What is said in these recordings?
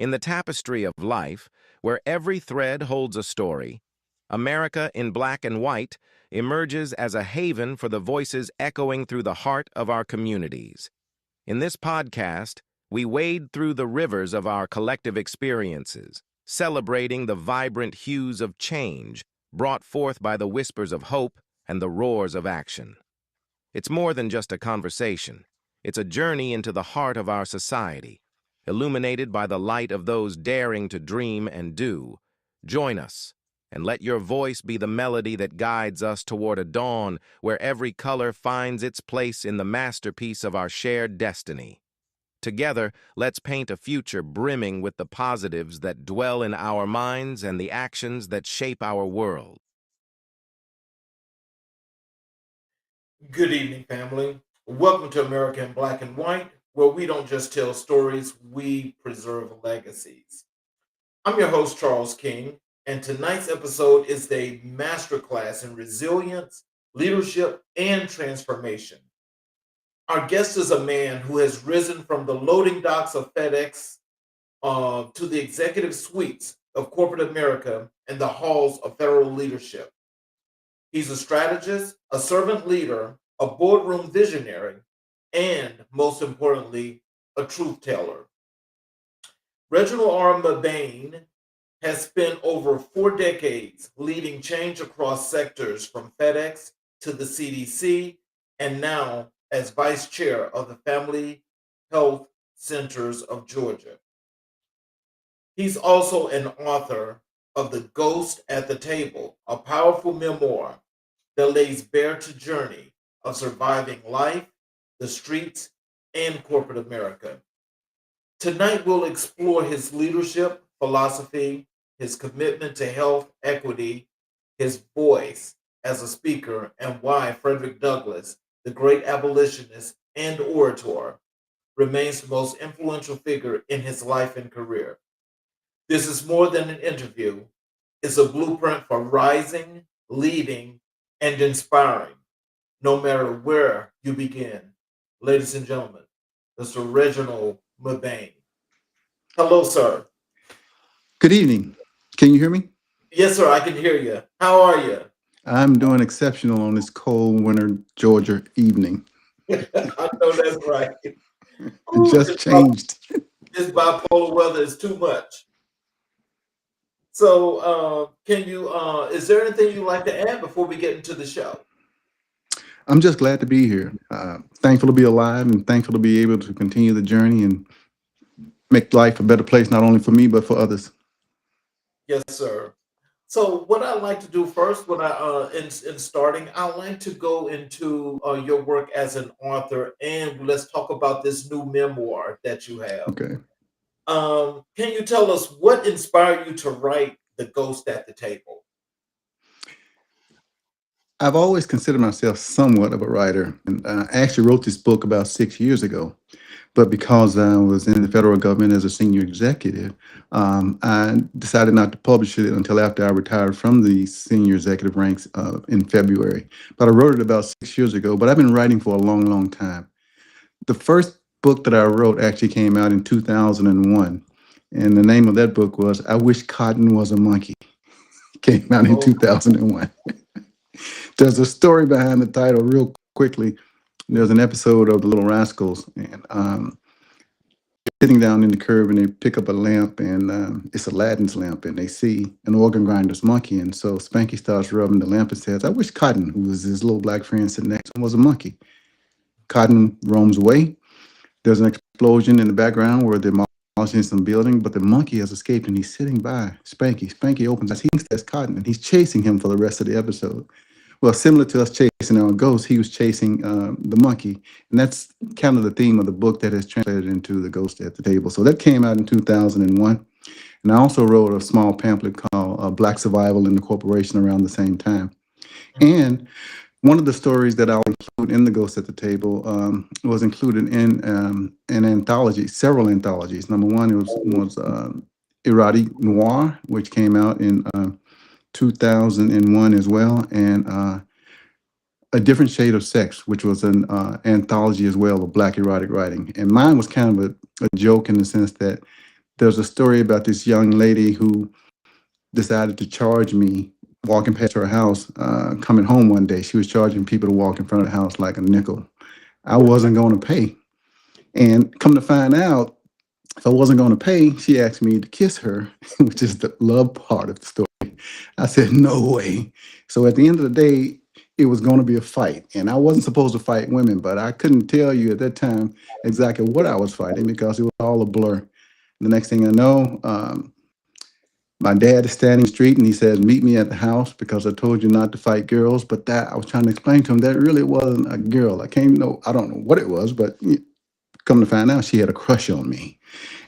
In the tapestry of life, where every thread holds a story, America in Black and White emerges as a haven for the voices echoing through the heart of our communities. In this podcast, we wade through the rivers of our collective experiences, celebrating the vibrant hues of change brought forth by the whispers of hope and the roars of action. It's more than just a conversation. It's a journey into the heart of our society, illuminated by the light of those daring to dream and do. Join us, and let your voice be the melody that guides us toward a dawn where every color finds its place in the masterpiece of our shared destiny. Together, let's paint a future brimming with the positives that dwell in our minds and the actions that shape our world. Good evening, family. Welcome to America in Black and White, where we don't just tell stories, we preserve legacies. I'm your host, Charles King, and tonight's episode is a masterclass in resilience, leadership, and transformation. Our guest is a man who has risen from the loading docks of FedEx to the executive suites of corporate America and the halls of federal leadership. He's a strategist, a servant leader, a boardroom visionary, and most importantly, a truth teller. Reginald R. Mebane has spent over 4 decades leading change across sectors from FedEx to the CDC, and now as vice chair of the Family Health Centers of Georgia. He's also an author of The Ghost at the Table, a powerful memoir that lays bare to journey of surviving life, the streets, and corporate America. Tonight we'll explore his leadership, philosophy, his commitment to health equity, his voice as a speaker, and why Frederick Douglass, the great abolitionist and orator, remains the most influential figure in his life and career. This is more than an interview. It's a blueprint for rising, leading, and inspiring, no matter where you begin. Ladies and gentlemen, Mr. Reginald Mebane. Hello, sir. Good evening. Can you hear me? Yes, sir, I can hear you. How are you? I'm doing exceptional on this cold winter Georgia evening. I know that's right. It Ooh, just changed. this bipolar weather is too much. So, can you? Is there anything you'd like to add before we get into the show? I'm just glad to be here. Thankful to be alive and thankful to be able to continue the journey and make life a better place, not only for me, but for others. Yes, sir. So, what I like to do first, when in starting, I like to go into your work as an author, and let's talk about this new memoir that you have. Okay. Can you tell us what inspired you to write The Ghost at the Table? I've always considered myself somewhat of a writer, and I actually wrote this book about 6 years ago. But because I was in the federal government as a senior executive, I decided not to publish it until after I retired from the senior executive ranks in February. But I wrote it about 6 years ago, but I've been writing for a long, long time. The first book that I wrote actually came out in 2001. And the name of that book was I Wish Cotton Was a Monkey. Came out in Oh, 2001. There's a story behind the title, real quickly. There's an episode of The Little Rascals, and sitting down in the curb, and they pick up a lamp, and it's Aladdin's lamp, and they see an organ grinder's monkey. And so Spanky starts rubbing the lamp and says, I wish Cotton, who was his little black friend sitting next to him, was a monkey. Cotton roams away. There's an explosion in the background where they're demolishing some building, but the monkey has escaped, and he's sitting by Spanky. Spanky opens his eyes. He thinks that's Cotton, and he's chasing him for the rest of the episode. Well, similar to us chasing our ghost, he was chasing the monkey. And that's kind of the theme of the book that has translated into The Ghost at the Table. So that came out in 2001. And I also wrote a small pamphlet called Black Survival in the Corporation around the same time. And one of the stories that I'll include in The Ghost at the Table was included in an anthology, several anthologies. Number one was Erotic Noir, which came out in 2001 as well, and A Different Shade of Sex, which was an anthology as well of Black erotic writing. And mine was kind of a joke in the sense that there's a story about this young lady who decided to charge me walking past her house, coming home one day. She was charging people to walk in front of the house like a nickel. I wasn't going to pay. And come to find out, if I wasn't going to pay, she asked me to kiss her, which is the love part of the story. I said, no way. So at the end of the day, it was going to be a fight. And I wasn't supposed to fight women, but I couldn't tell you at that time exactly what I was fighting because it was all a blur. The next thing I know, my dad is standing in the street and he says, meet me at the house because I told you not to fight girls. But that I was trying to explain to him that really wasn't a girl. I don't know what it was, but come to find out she had a crush on me.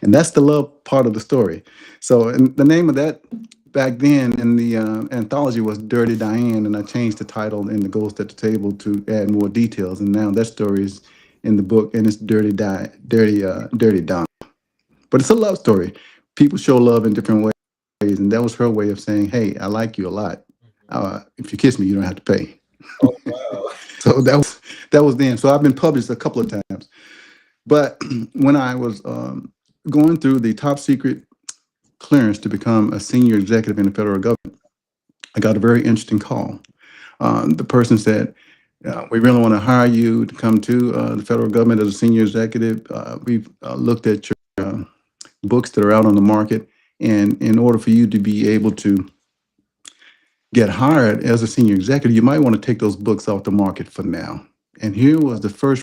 And that's the love part of the story. So and the name of that back then in the anthology was Dirty Diane, and I changed the title in The Ghost at the Table to add more details. And now that story is in the book, and it's Dirty Don. But it's a love story. People show love in different ways, and that was her way of saying, "Hey, I like you a lot. If you kiss me, you don't have to pay." Oh, wow. So that was then. So I've been published a couple of times. But when I was going through the top secret clearance to become a senior executive in the federal government, I got a very interesting call. The person said, we really want to hire you to come to the federal government as a senior executive. We've looked at your books that are out on the market. And in order for you to be able to get hired as a senior executive, you might want to take those books off the market for now. And here was the first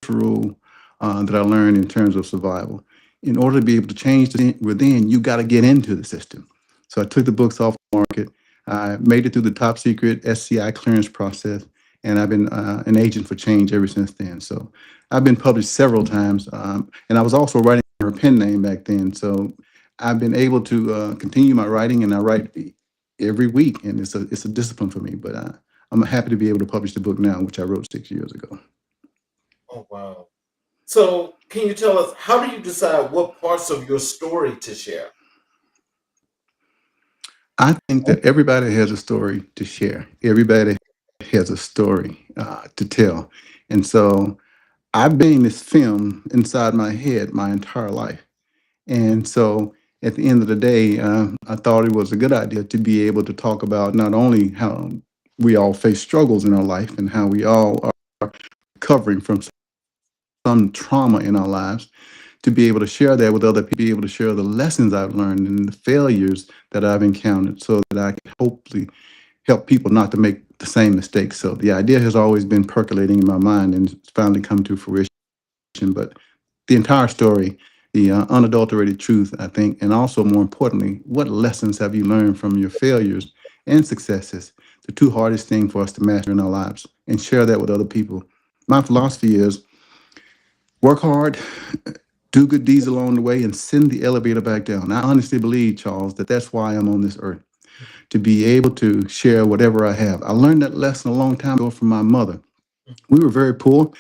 rule that I learned in terms of survival. In order to be able to change within, you got to get into the system. So I took the books off the market. I made it through the top secret SCI clearance process, and I've been an agent for change ever since then. So I've been published several times, and I was also writing her pen name back then. So I've been able to continue my writing, and I write every week, and it's a discipline for me. But I'm happy to be able to publish the book now, which I wrote 6 years ago. Oh, wow. So, can you tell us, how do you decide what parts of your story to share? I think that everybody has a story to share. Everybody has a story to tell. And so I've been in this film inside my head my entire life. And so at the end of the day, I thought it was a good idea to be able to talk about not only how we all face struggles in our life and how we all are recovering from some trauma in our lives, to be able to share that with other people, be able to share the lessons I've learned and the failures that I've encountered so that I can hopefully help people not to make the same mistakes. So the idea has always been percolating in my mind and it's finally come to fruition. But the entire story, the unadulterated truth, I think, and also more importantly, what lessons have you learned from your failures and successes? The two hardest things for us to master in our lives, and share that with other people. My philosophy is work hard, do good deeds along the way, and send the elevator back down. I honestly believe, Charles, that that's why I'm on this earth, to be able to share whatever I have. I learned that lesson a long time ago from my mother. We were very poor.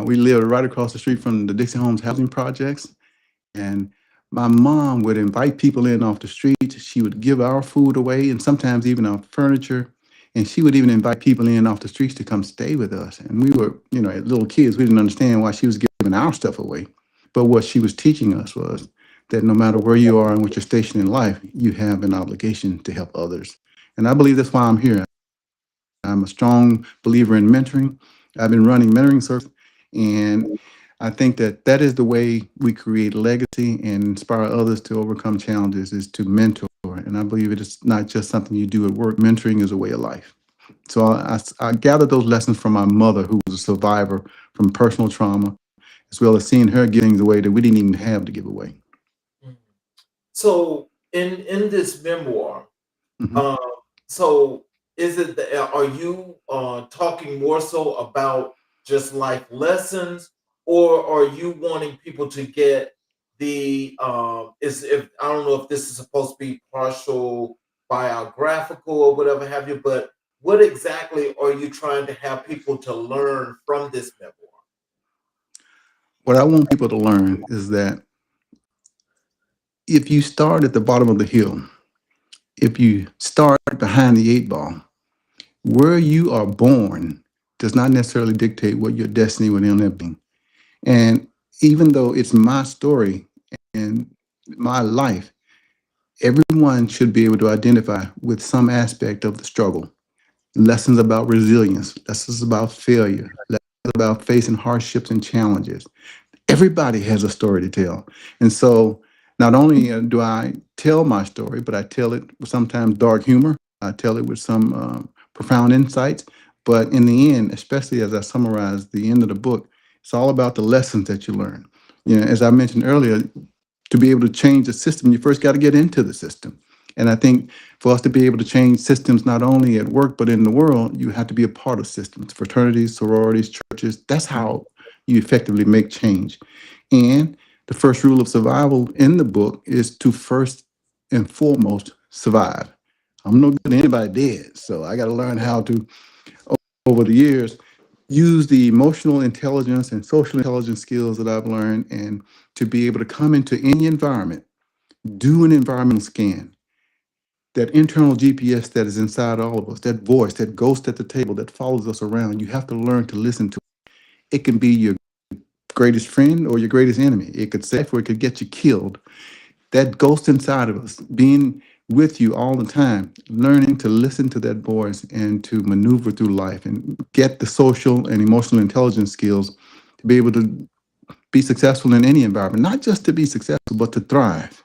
We lived right across the street from the Dixie Homes housing projects. And my mom would invite people in off the street. She would give our food away and sometimes even our furniture. And she would even invite people in off the streets to come stay with us. And we were, little kids, we didn't understand why she was giving our stuff away. But what she was teaching us was that no matter where you are and what your station in life, you have an obligation to help others. And I believe that's why I'm here. I'm a strong believer in mentoring. I've been running mentoring circles, and I think that that is the way we create legacy and inspire others to overcome challenges, is to mentor. And I believe it is not just something you do at work. Mentoring is a way of life. So I gathered those lessons from my mother, who was a survivor from personal trauma, as well as seeing her giving away that we didn't even have to give away. So, in this memoir, Mhm. uh, so is it are you talking more so about just life lessons, or are you wanting people to get the is if I don't know if this is supposed to be partial biographical or whatever have you, but what exactly are you trying to have people to learn from this memoir? What I want people to learn is that if you start at the bottom of the hill, if you start behind the eight ball, where you are born does not necessarily dictate what your destiny will end up being. And even though it's my story, and my life, everyone should be able to identify with some aspect of the struggle. Lessons about resilience, lessons about failure, lessons about facing hardships and challenges. Everybody has a story to tell. And so not only do I tell my story, but I tell it with sometimes dark humor. I tell it with some profound insights. But in the end, especially as I summarize the end of the book, it's all about the lessons that you learn. You know, as I mentioned earlier, to be able to change the system, you first got to get into the system. And I think for us to be able to change systems, not only at work, but in the world, you have to be a part of systems, fraternities, sororities, churches. That's how you effectively make change. And the first rule of survival in the book is to first and foremost survive. I'm no good at anybody dead. So I got to learn how to, over the years, use the emotional intelligence and social intelligence skills that I've learned and to be able to come into any environment, do an environmental scan, that internal GPS that is inside all of us, that voice, that ghost at the table that follows us around. You have to learn to listen to it. It can be your greatest friend or your greatest enemy. It could save or it could get you killed. That ghost inside of us, being with you all the time, learning to listen to that voice and to maneuver through life and get the social and emotional intelligence skills to be able to be successful in any environment, not just to be successful, but to thrive.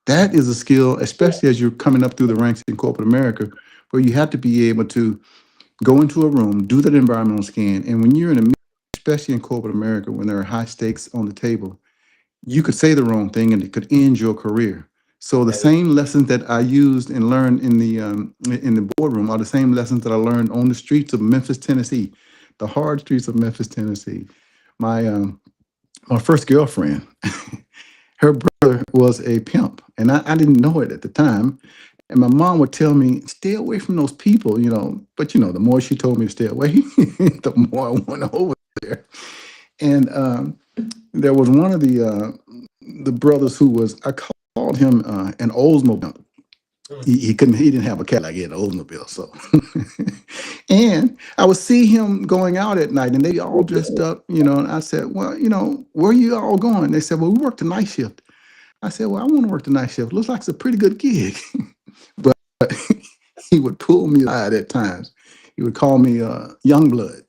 That is a skill, especially as you're coming up through the ranks in corporate America, where you have to be able to go into a room, do that environmental scan, and when you're in a meeting, especially in corporate America, when there are high stakes on the table, you could say the wrong thing and it could end your career. So the That is same lessons that I used and learned in the boardroom are the same lessons that I learned on the streets of Memphis, Tennessee, the hard streets of Memphis, Tennessee. My my first girlfriend, her brother was a pimp, and I didn't know it at the time. And my mom would tell me, "Stay away from those people," you know. But you know, the more she told me to stay away, the more I went over there. And there was one of the brothers who was I called him an Oldsmobile. mm, He didn't have a Cadillac, he had an Oldsmobile. So and I would see him going out at night and they all dressed up, you know, and I said, "Well, you know, where you all going?" They said, "Well, we work the night shift." I said, "Well, I want to work the night shift. Looks like it's a pretty good gig." But he would pull me aside at times. He would call me young blood.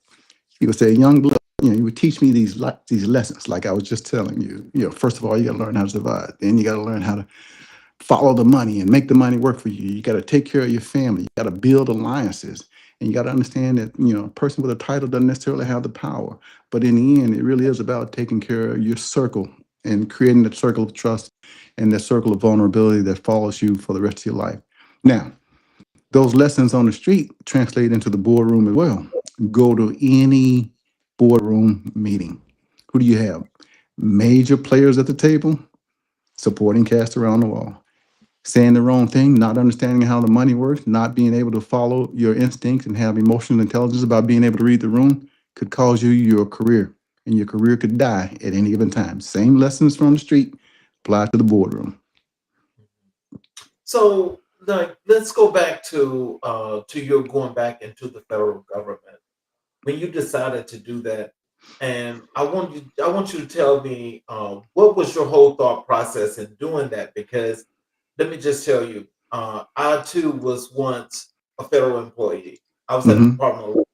He would say, "Young blood," you know, he would teach me these lessons, like I was just telling you. You know, first of all, you got to learn how to survive. Then you got to learn how to follow the money and make the money work for you. You got to take care of your family. You got to build alliances, and you got to understand that you know a person with a title doesn't necessarily have the power. But in the end, it really is about taking care of your circle and creating that circle of trust and that circle of vulnerability that follows you for the rest of your life. Now, those lessons on the street translate into the boardroom as well. Go to any boardroom meeting. Who do you have? Major players at the table, supporting cast around the wall. Saying the wrong thing, not understanding how the money works, not being able to follow your instincts and have emotional intelligence about being able to read the room could cause you your career. And your career could die at any given time. Same lessons from the street apply to the boardroom. so like let's go back to your going back into the federal government when you decided to do that. And I want you to tell me what was your whole thought process in doing that, because let me just tell you, I too was once a federal employee. I was at the Hmm. Department of Labor.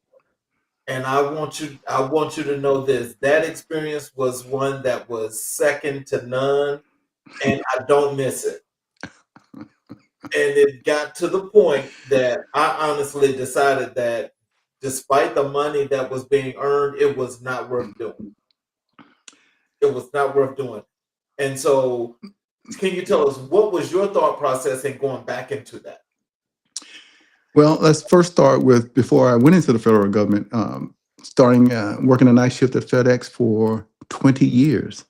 And I want you to know this. That experience was one that was second to none, and I don't miss it. And it got to the point that I honestly decided that despite the money that was being earned, it was not worth doing. It was not worth doing. And so, can you tell us what was your thought process in going back into that? Well, let's first start with before I went into the federal government, starting working a night shift at FedEx for 20 years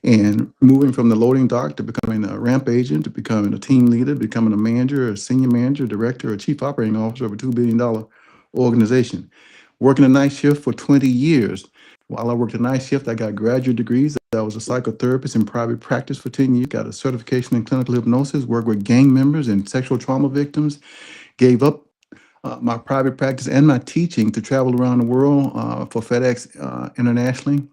and moving from the loading dock to becoming a ramp agent to becoming a team leader, becoming a manager, a senior manager, director, or chief operating officer of a $2 billion organization. Working a night shift for 20 years. While I worked a night shift, I got graduate degrees. I was a psychotherapist in private practice for 10 years, got a certification in clinical hypnosis, worked with gang members and sexual trauma victims, gave up my private practice and my teaching to travel around the world for FedEx internationally.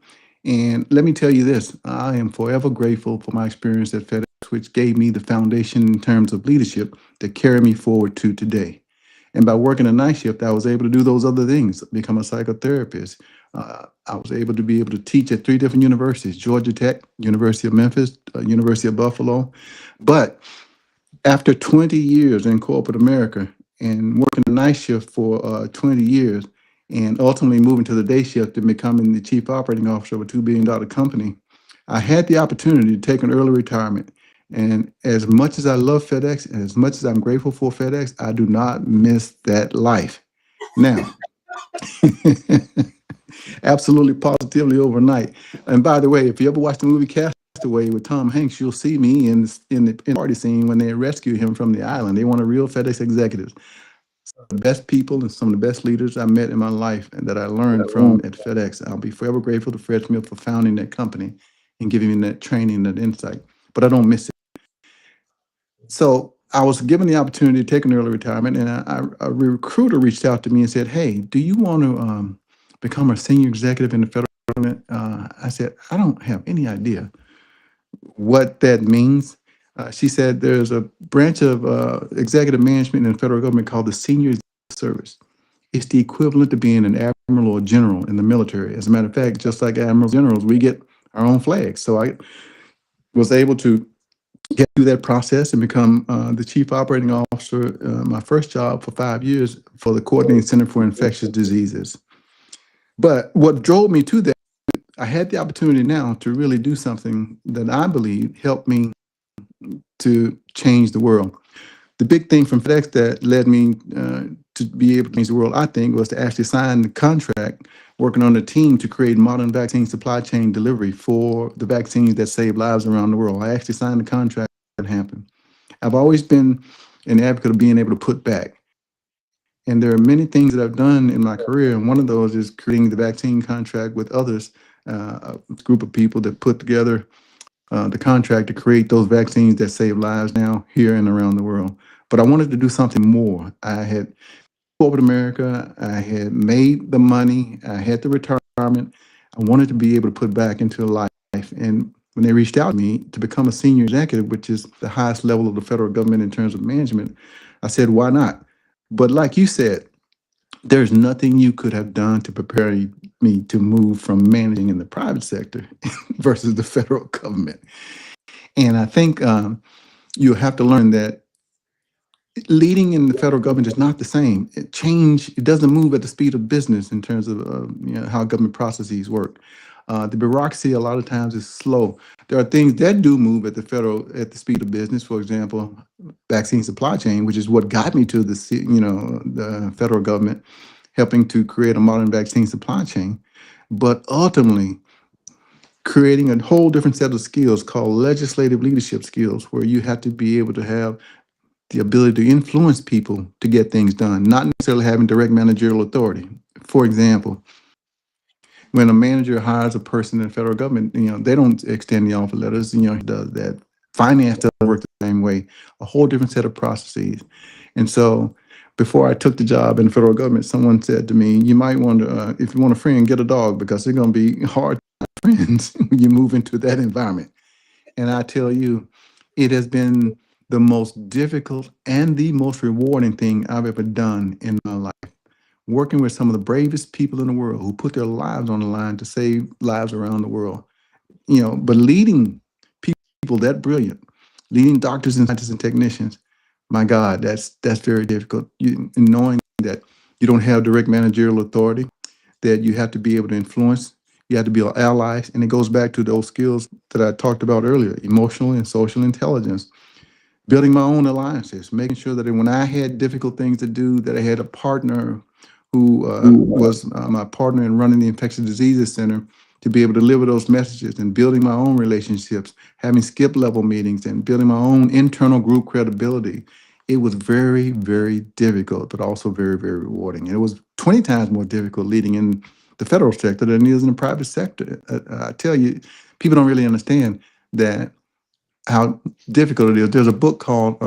And let me tell you this, I am forever grateful for my experience at FedEx FedEx, which gave me the foundation in terms of leadership that carried me forward to today. And by working a night shift, I was able to do those other things, become a psychotherapist. I was able to be able to teach at 3 different universities: Georgia Tech, University of Memphis, University of Buffalo. But after 20 years in corporate America and working a night shift for 20 years and ultimately moving to the day shift and becoming the chief operating officer of a $2 billion company, I had the opportunity to take an early retirement. And as much as I love FedEx and as much as I'm grateful for FedEx, I do not miss that life. Now, absolutely positively overnight. And by the way, if you ever watch the movie Castaway with Tom Hanks, you'll see me in the party scene when they rescue him from the island. They want a real FedEx executives. The best people and some of the best leaders I met in my life and that I learned from at FedEx. I'll be forever grateful to Fred Smith for founding that company and giving me that training, that insight. But I don't miss it. So I was given the opportunity to take an early retirement, and a recruiter reached out to me and said, "Hey, do you want to become a senior executive in the federal government?" I said, "I don't have any idea what that means." She said, "There's a branch of executive management in the federal government called the Senior Executive Service. It's the equivalent to being an admiral or general in the military. As a matter of fact, just like admirals, generals, we get our own flags." So I was able to get through that process and become the chief operating officer, my first job for 5 years for the Coordinating Center for Infectious Diseases. But what drove me to that, I had the opportunity now to really do something that I believe helped me to change the world. The big thing from FedEx that led me to be able to change the world, I think, was to actually sign the contract working on a team to create modern vaccine supply chain delivery for the vaccines that save lives around the world. I actually signed the contract that happened. I've always been an advocate of being able to put back. And there are many things that I've done in my career, and one of those is creating the vaccine contract with others, a group of people that put together the contract to create those vaccines that save lives now, here, and around the world. But I wanted to do something more. I had corporate America, I had made the money, I had the retirement. I wanted to be able to put back into life. And when they reached out to me to become a senior executive, which is the highest level of the federal government in terms of management, I said, why not? But like you said, there's nothing you could have done to prepare me to move from managing in the private sector versus the federal government. And I think you have to learn that leading in the federal government is not the same. It doesn't move at the speed of business in terms of how government processes work. The bureaucracy a lot of times is slow. There are things that do move at the speed of business. For example, vaccine supply chain, which is what got me to the federal government, helping to create a modern vaccine supply chain. But ultimately, creating a whole different set of skills called legislative leadership skills, where you have to be able to have the ability to influence people to get things done, not necessarily having direct managerial authority. For example, when a manager hires a person in the federal government, they don't extend the offer letters. He does that. Finance doesn't work the same way. A whole different set of processes. And so, before I took the job in the federal government, someone said to me, "You might want to, if you want a friend, get a dog, because it's going to be hard to find friends when you move into that environment." And I tell you, it has been the most difficult and the most rewarding thing I've ever done in my life. Working with some of the bravest people in the world who put their lives on the line to save lives around the world. But leading people that brilliant, leading doctors and scientists and technicians, my God, that's very difficult. Knowing that you don't have direct managerial authority, that you have to be able to influence, you have to be allies, and it goes back to those skills that I talked about earlier: emotional and social intelligence. Building my own alliances, making sure that when I had difficult things to do, that I had a partner who was my partner in running the Infectious Diseases Center, to be able to deliver those messages, and building my own relationships, having skip level meetings, and building my own internal group credibility. It was very, very difficult, but also very, very rewarding. And it was 20 times more difficult leading in the federal sector than it is in the private sector. I tell you, people don't really understand that how difficult it is. There's a book called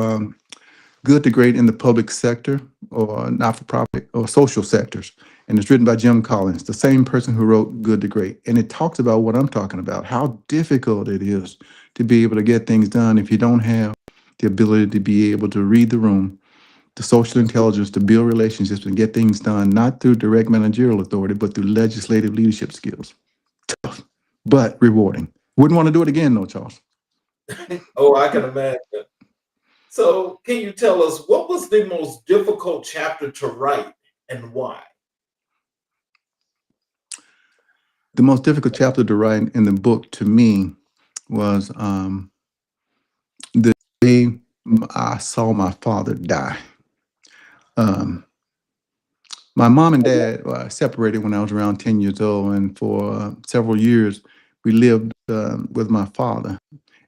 Good to Great in the Public Sector, or Not-for-Profit, or Social Sectors. And it's written by Jim Collins, the same person who wrote Good to Great. And it talks about what I'm talking about, how difficult it is to be able to get things done if you don't have the ability to be able to read the room, the social intelligence to build relationships and get things done, not through direct managerial authority, but through legislative leadership skills. Tough, but rewarding. Wouldn't want to do it again, though, Charles. Oh, I can imagine. So, can you tell us what was the most difficult chapter to write and why? The most difficult chapter to write in the book to me was the day I saw my father die. Um, my mom and dad separated when I was around 10 years old, and for several years we lived with my father.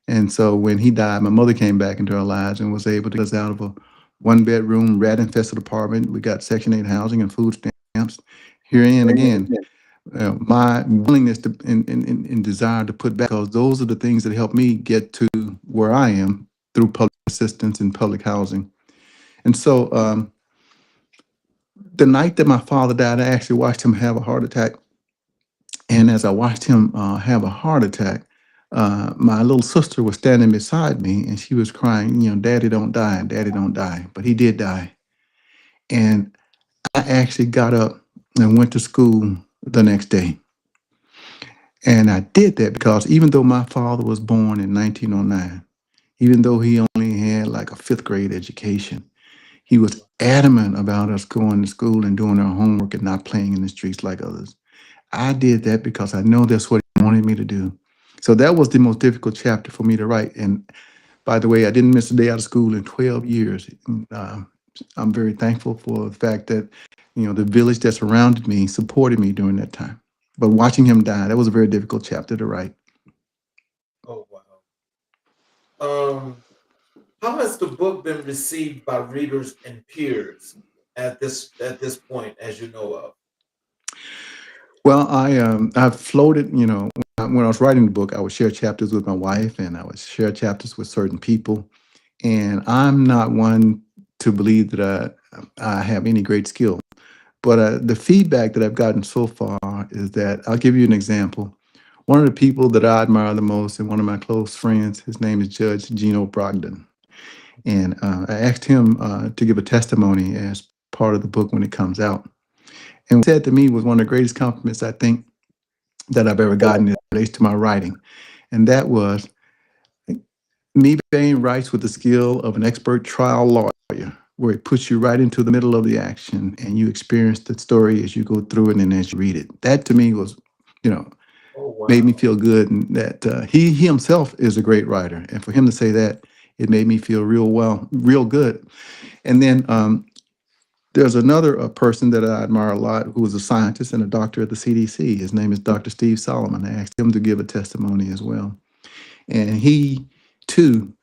And so when he died, my mother came back into our lives and was able to get us out of a one-bedroom, rat-infested apartment. We got Section 8 housing and food stamps. Herein again, my willingness to and desire to put back, because those are the things that helped me get to where I am through public assistance and public housing. And so the night that my father died, I actually watched him have a heart attack. And as I watched him have a heart attack, my little sister was standing beside me and she was crying, Daddy don't die, Daddy don't die. But he did die. And I actually got up and went to school the next day. And I did that because even though my father was born in 1909, even though he only had like a fifth grade education, he was adamant about us going to school and doing our homework and not playing in the streets like others. I did that because I know that's what he wanted me to do. So that was the most difficult chapter for me to write. And by the way, I didn't miss a day out of school in 12 years. I'm very thankful for the fact that, the village that surrounded me supported me during that time. But watching him die, that was a very difficult chapter to write. Oh, wow. How has the book been received by readers and peers at this point, as you know of? Well, I've floated, when I was writing the book, I would share chapters with my wife and I would share chapters with certain people. And I'm not one to believe that I have any great skill. But the feedback that I've gotten so far is that I'll give you an example. One of the people that I admire the most and one of my close friends, his name is Judge Gino Brogdon. And I asked him to give a testimony as part of the book when it comes out. And what he said to me was one of the greatest compliments I think that I've ever gotten as it relates to my writing. And that was, Mebane writes with the skill of an expert trial lawyer, where it puts you right into the middle of the action and you experience the story as you go through it and as you read it. That to me was, Oh, made me wow. feel good, and that he himself is a great writer. And for him to say that, it made me feel real good. And then there's another person that I admire a lot who is a scientist and a doctor at the CDC. His name is Dr. Steve Solomon. I asked him to give a testimony as well. And he, too,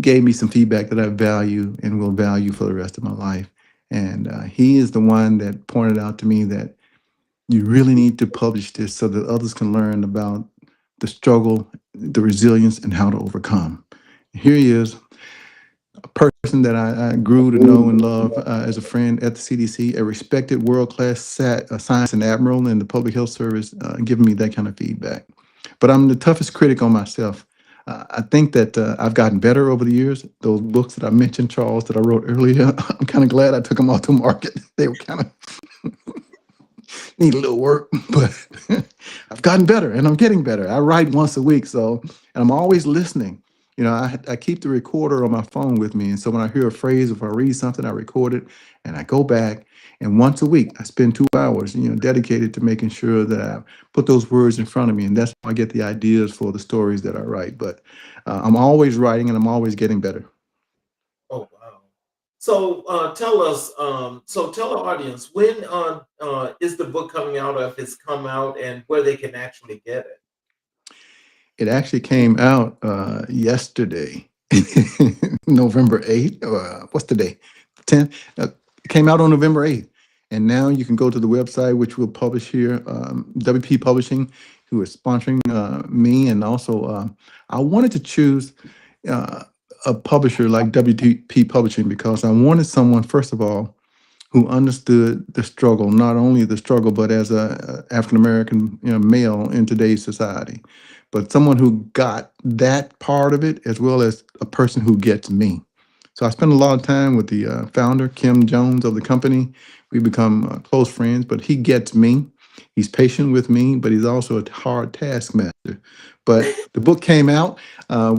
gave me some feedback that I value and will value for the rest of my life. And he is the one that pointed out to me that you really need to publish this so that others can learn about the struggle, the resilience, and how to overcome. Here he is, a person that I grew to know and love as a friend at the CDC, a respected world-class science and admiral in the public health service, giving me that kind of feedback. But I'm the toughest critic on myself. I think that I've gotten better over the years. Those books that I mentioned, Charles, that I wrote earlier, I'm kind of glad I took them off the market. They were kind of need a little work, but I've gotten better and I'm getting better. I write once a week, and I'm always listening. I keep the recorder on my phone with me. And so when I hear a phrase, if I read something, I record it and I go back. And once a week, I spend 2 hours, dedicated to making sure that I put those words in front of me. And that's how I get the ideas for the stories that I write. But I'm always writing and I'm always getting better. Oh, wow. So tell us, so tell our audience, when is the book coming out, or if it's come out, and where they can actually get it? It actually came out yesterday, November 8th. What's the day? 10th. It came out on November 8th. And now you can go to the website, which we'll publish here, WP Publishing, who is sponsoring me. And also, I wanted to choose a publisher like WP Publishing because I wanted someone, first of all, who understood the struggle, not only the struggle, but as a African American male in today's society. but someone who got that part of it as well as a person who gets me. So I spend a lot of time with the founder, Kim Jones of the company. We become close friends, but he gets me. He's patient with me, but he's also a hard taskmaster. But the book came out.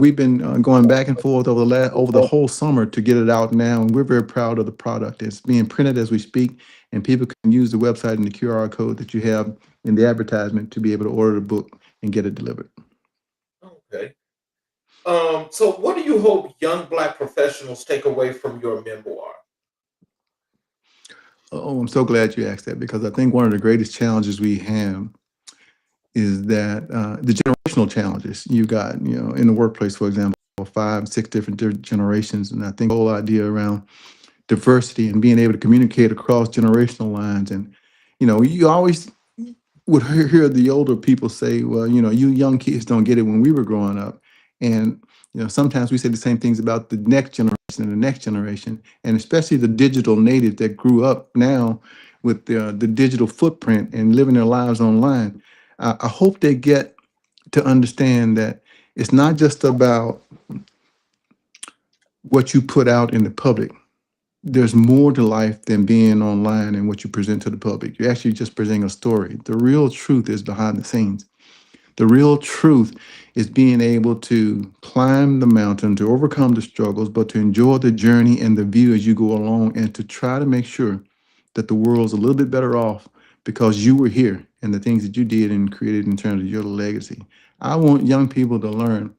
We've been going back and forth over the whole summer to get it out now, and we're very proud of the product. It's being printed as we speak, and people can use the website and the QR code that you have in the advertisement to be able to order the book and get it delivered. Okay. So what do you hope young Black professionals take away from your memoir? Oh, I'm so glad you asked that because I think one of the greatest challenges we have is that the generational challenges you got, in the workplace, for example, five, six different generations. And I think the whole idea around diversity and being able to communicate across generational lines. And, you always would hear the older people say, well, you young kids don't get it when we were growing up. And, sometimes we say the same things about the next generation and the next generation, and especially the digital natives that grew up now with the digital footprint and living their lives online. I hope they get to understand that it's not just about what you put out in the public. There's more to life than being online and what you present to the public. You're actually just presenting a story. The real truth is behind the scenes. The real truth is being able to climb the mountain, to overcome the struggles, but to enjoy the journey and the view as you go along and to try to make sure that the world's a little bit better off because you were here and the things that you did and created in terms of your legacy. I want young people to learn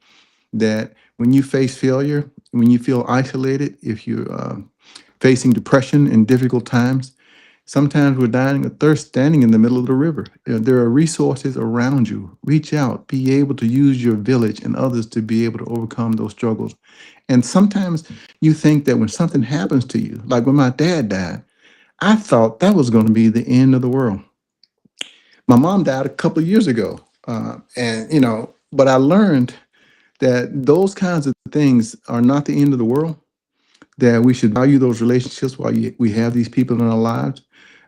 that when you face failure, when you feel isolated, if you're facing depression in difficult times, sometimes we're dying of thirst standing in the middle of the river. There are resources around you. Reach out, be able to use your village and others to be able to overcome those struggles. And sometimes you think that when something happens to you, like when my dad died, I thought that was going to be the end of the world. My mom died a couple of years ago. But I learned that those kinds of things are not the end of the world, that we should value those relationships while we have these people in our lives.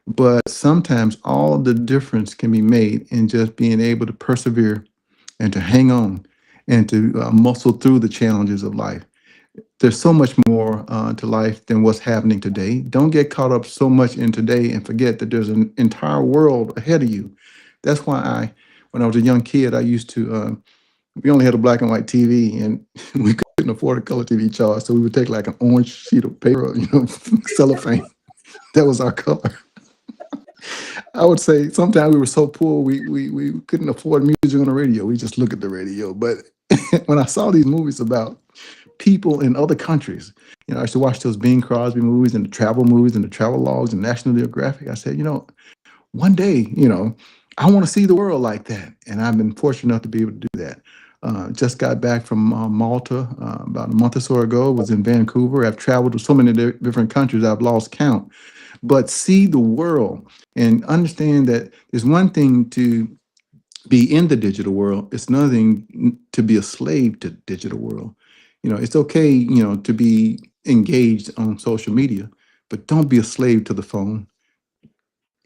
But sometimes all the difference can be made in just being able to persevere and to hang on and to muscle through the challenges of life. There's so much more to life than what's happening today. Don't get caught up so much in today and forget that there's an entire world ahead of you. That's why when I was a young kid, I used to, we only had a black and white TV and we couldn't afford a color TV charge. So we would take like an orange sheet of paper, cellophane. That was our color. I would say sometimes we were so poor we couldn't afford music on the radio. We just look at the radio. But when I saw these movies about people in other countries, I used to watch those Bing Crosby movies and the travel movies and the travel logs and National Geographic. I said, one day, I want to see the world like that. And I've been fortunate enough to be able to do that. Just got back from Malta about a month or so ago. Was in Vancouver. I've traveled to so many different countries I've lost count. But see the world and understand that there's one thing to be in the digital world. It's another thing to be a slave to the digital world. It's okay, to be engaged on social media, but don't be a slave to the phone.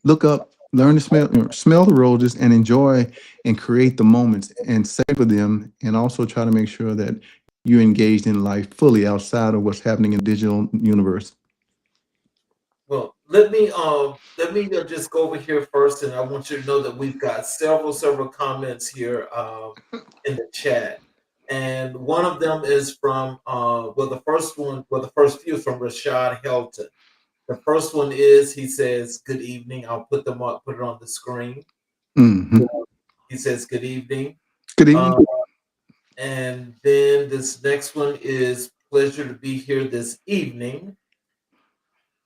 Look up, learn to smell the roses and enjoy and create the moments and savor them, and also try to make sure that you're engaged in life fully outside of what's happening in the digital universe. Well, let me just go over here first, and I want you to know that we've got several comments here in the chat, and one of them is from the first few is from Rashad Helton. The first one is he says, "Good evening." I'll put it on the screen. Hmm. He says, "Good evening," Good evening. uh, and then this next one is, "Pleasure to be here this evening."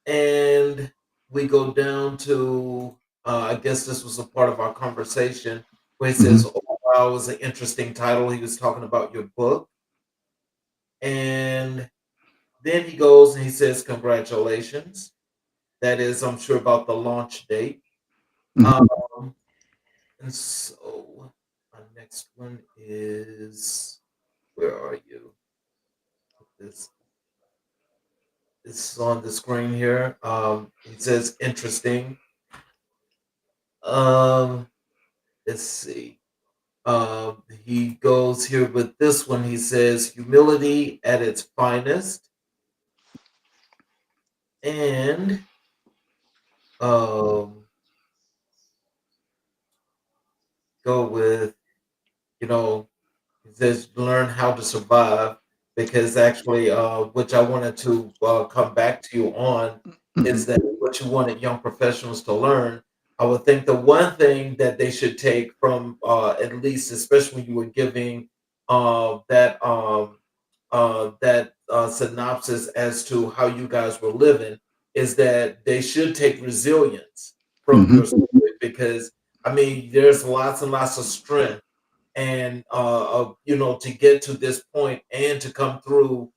And we go down to I guess this was a part of our conversation where he Hmm. says, "Oh wow, it was an interesting title." He was talking about your book, and then he goes and he says, "Congratulations." That is, I'm sure, about the launch date. Hmm. Um, and so my next one is, where are you? This is on the screen here. He says, "Interesting." Um, let's see. He goes here with this one. He says, humility at its finest. And um, go with, you know, it says learn how to survive, because actually, which I wanted to come back to you on, is Mhm. that what you wanted young professionals to learn. I would think the one thing that they should take from, at least, especially when you were giving that synopsis as to how you guys were living, is that they should take resilience from your Mhm. story, because I mean, there's lots and lots of strength, and to get to this point and to come through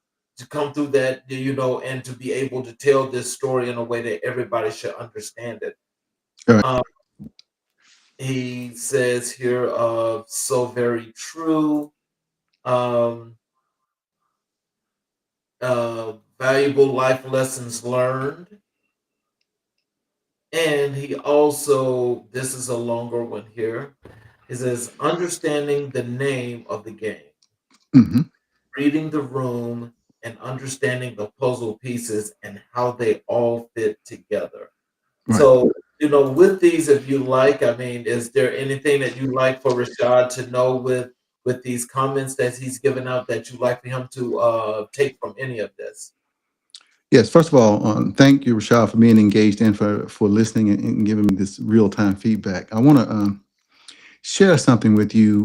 that, and to be able to tell this story in a way that everybody should understand it. All right. um, he says here, so very true. um, Valuable life lessons learned. And he also, this is a longer one here. It says, understanding the name of the game, Mhm. reading the room, and understanding the puzzle pieces and how they all fit together. Right. So, with these, if you like, I mean, is there anything that you like for Rashad to know with these comments that he's given out, that you'd like for him to take from any of this? Yes. First of all, thank you, Rashad, for being engaged and for listening and giving me this real time feedback. I want to share something with you,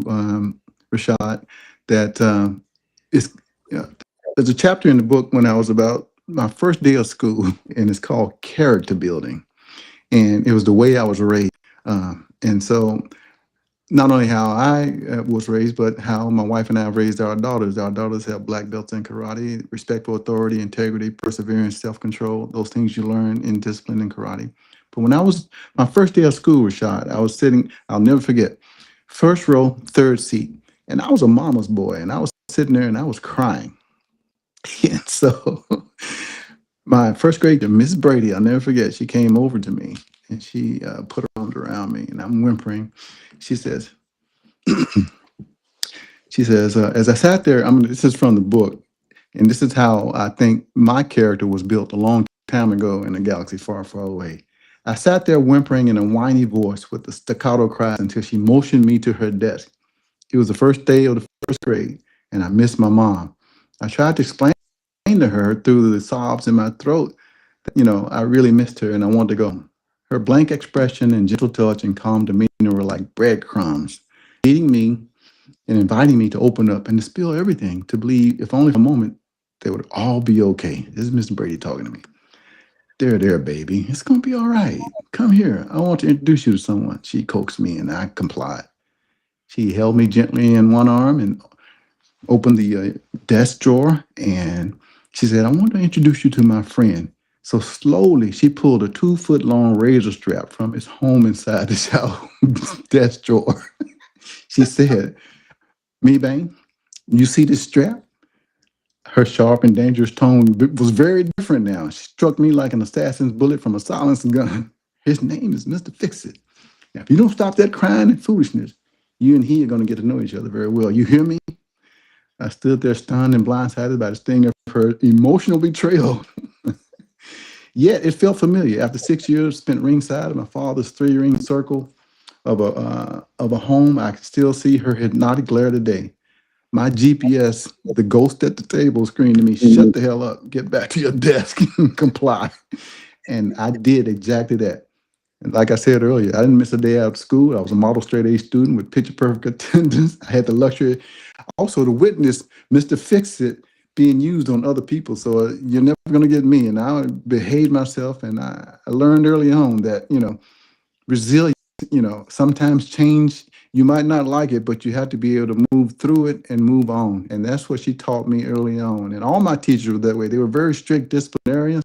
Rashad, that is. Uh, there's a chapter in the book when I was about my first day of school, and it's called character building, and it was the way I was raised. And so not only how I was raised, but how my wife and I have raised our daughters. Our daughters have black belts in karate, respect for authority, integrity, perseverance, self control, those things you learn in discipline and karate. But when I was my first day of school, Rashad, I was sitting, I'll never forget, first row, third seat. And I was a mama's boy, and I was sitting there and I was crying. And so my first grade teacher, Miss Brady, I'll never forget, she came over to me and she put her arms around me, and I'm whimpering. She says, as I sat there, this is from the book, and this is how I think my character was built a long time ago in a galaxy far, far away. I sat there whimpering in a whiny voice with the staccato cries until she motioned me to her desk. It was the first day of the first grade, and I missed my mom. I tried to explain to her through the sobs in my throat that, I really missed her and I wanted to go. Her blank expression and gentle touch and calm demeanor were like breadcrumbs, leading me and inviting me to open up and to spill everything, to believe, if only for a moment, they would all be okay. This is Mr. Brady talking to me. There, baby. It's going to be all right. Come here. I want to introduce you to someone. She coaxed me and I complied. She held me gently in one arm and opened the desk drawer, and she said, I want to introduce you to my friend. So slowly, she pulled a 2 foot long razor strap from its home inside the shower desk drawer. She said, Mebane, you see this strap? Her sharp and dangerous tone was very different now. She struck me like an assassin's bullet from a silenced gun. His name is Mr. Fix-It. Now, if you don't stop that crying and foolishness, you and he are going to get to know each other very well. You hear me? I stood there stunned and blindsided by the sting of her emotional betrayal. Yet it felt familiar. After 6 years spent ringside of my father's three-ring circle of a home, I could still see her hypnotic glare today. My GPS, the ghost at the table, screamed to me, "Shut the hell up! Get back to your desk and comply." And I did exactly that. And like I said earlier, I didn't miss a day out of school. I was a model straight A student with picture perfect attendance. I had the luxury also to witness Mr. Fix-It being used on other people. So you're never going to get me. And I behaved myself. And I learned early on that, resilience, sometimes change, you might not like it, but you have to be able to move through it and move on. And that's what she taught me early on. And all my teachers were that way. They were very strict disciplinarians,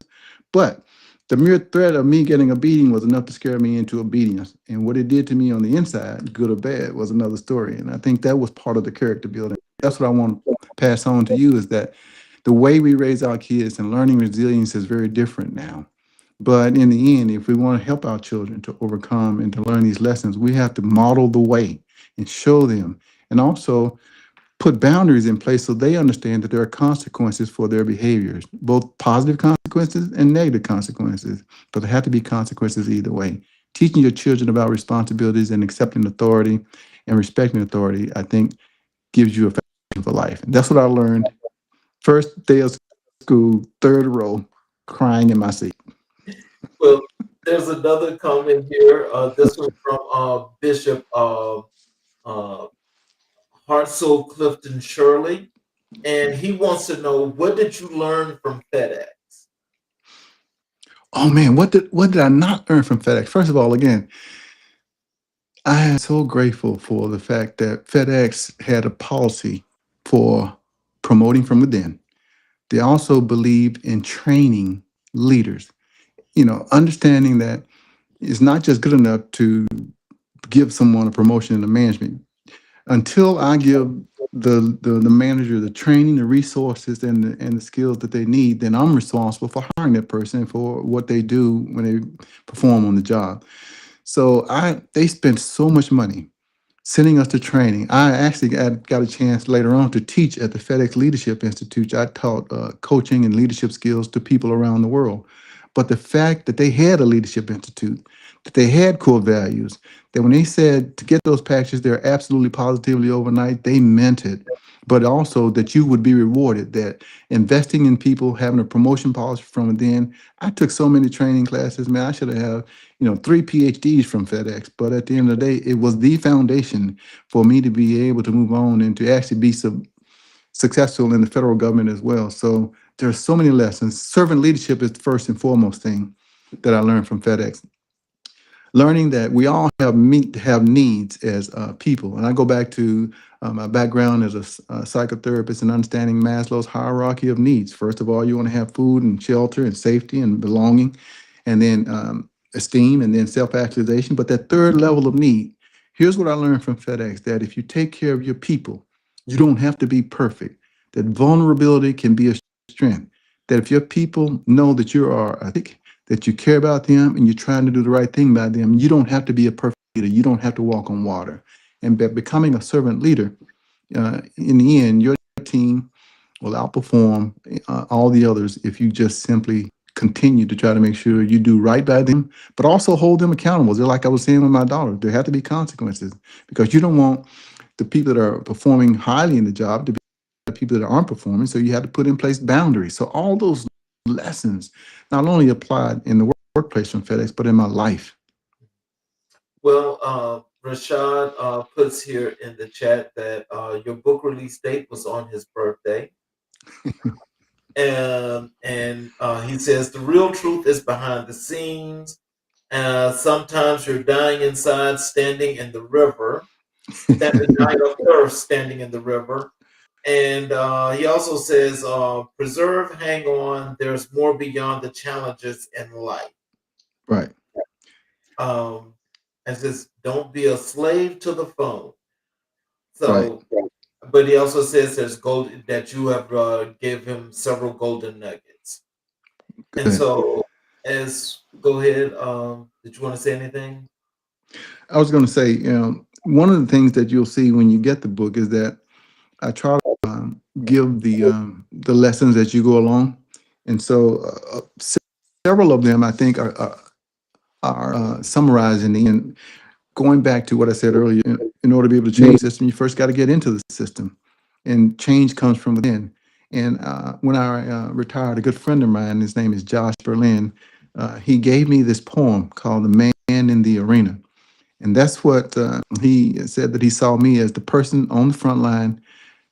but the mere threat of me getting a beating was enough to scare me into obedience. And what it did to me on the inside, good or bad, was another story. And I think that was part of the character building. That's what I want to pass on to you, is that the way we raise our kids and learning resilience is very different now. But in the end, if we want to help our children to overcome and to learn these lessons, we have to model the way and show them and also put boundaries in place so they understand that there are consequences for their behaviors, both positive consequences and negative consequences. But there have to be consequences either way. Teaching your children about responsibilities and accepting authority and respecting authority, I think, gives you a foundation for life. And that's what I learned first day of school, third row, crying in my seat. Well, there's another comment here. This one from Bishop uh, Hartzell Clifton Shirley, and he wants to know, what did you learn from FedEx? Oh man, what did I not learn from FedEx? First of all, again, I am so grateful for the fact that FedEx had a policy for promoting from within. They also believed in training leaders. Understanding that it's not just good enough to give someone a promotion in the management. Until I give the manager the training, the resources, and the skills that they need, then I'm responsible for hiring that person for what they do when they perform on the job. So they spent so much money sending us to training. I actually got a chance later on to teach at the FedEx Leadership Institute. I taught coaching and leadership skills to people around the world. But the fact that they had a leadership institute, that they had core values, that when they said to get those packages, they're absolutely positively overnight, they meant it. But also that you would be rewarded, that investing in people, having a promotion policy from within. I took so many training classes, man. I should have 3 PhDs from FedEx. But at the end of the day, it was the foundation for me to be able to move on and to actually be successful in the federal government as well. So there's so many lessons. Servant leadership is the first and foremost thing that I learned from FedEx. Learning that we all have needs as people. And I go back to my background as a psychotherapist and understanding Maslow's hierarchy of needs. First of all, you want to have food and shelter and safety and belonging, and then esteem, and then self-actualization. But that third level of need, here's what I learned from FedEx, that if you take care of your people, you don't have to be perfect. That vulnerability can be a strength. That if your people know that you are, I think, that you care about them and you're trying to do the right thing by them, you don't have to be a perfect leader. You don't have to walk on water. And by becoming a servant leader, in the end, your team will outperform all the others if you just simply continue to try to make sure you do right by them, but also hold them accountable. Just like I was saying with my daughter, there have to be consequences, because you don't want the people that are performing highly in the job to be the people that aren't performing. So you have to put in place boundaries. So all those lessons not only applied in the workplace from FedEx, but in my life. Well, Rashad puts here in the chat that your book release date was on his birthday. And he says the real truth is behind the scenes. Sometimes you're dying inside, standing in the river, dying of thirst, standing in the river. And he also says, preserve, hang on. There's more beyond the challenges in life. Right. Um, and says, don't be a slave to the phone. Right. So, but he also says there's gold that you have gave him several golden nuggets. And Good. so, as go ahead. Did you want to say anything? I was going to say, one of the things that you'll see when you get the book is that I try to give the lessons as you go along, and so several of them I think are summarized in the end. Going back to what I said earlier, in order to be able to change the system, you first got to get into the system, and change comes from within. And when I retired, a good friend of mine, his name is Josh Berlin, he gave me this poem called "The Man in the Arena." And that's what he said, that he saw me as the person on the front line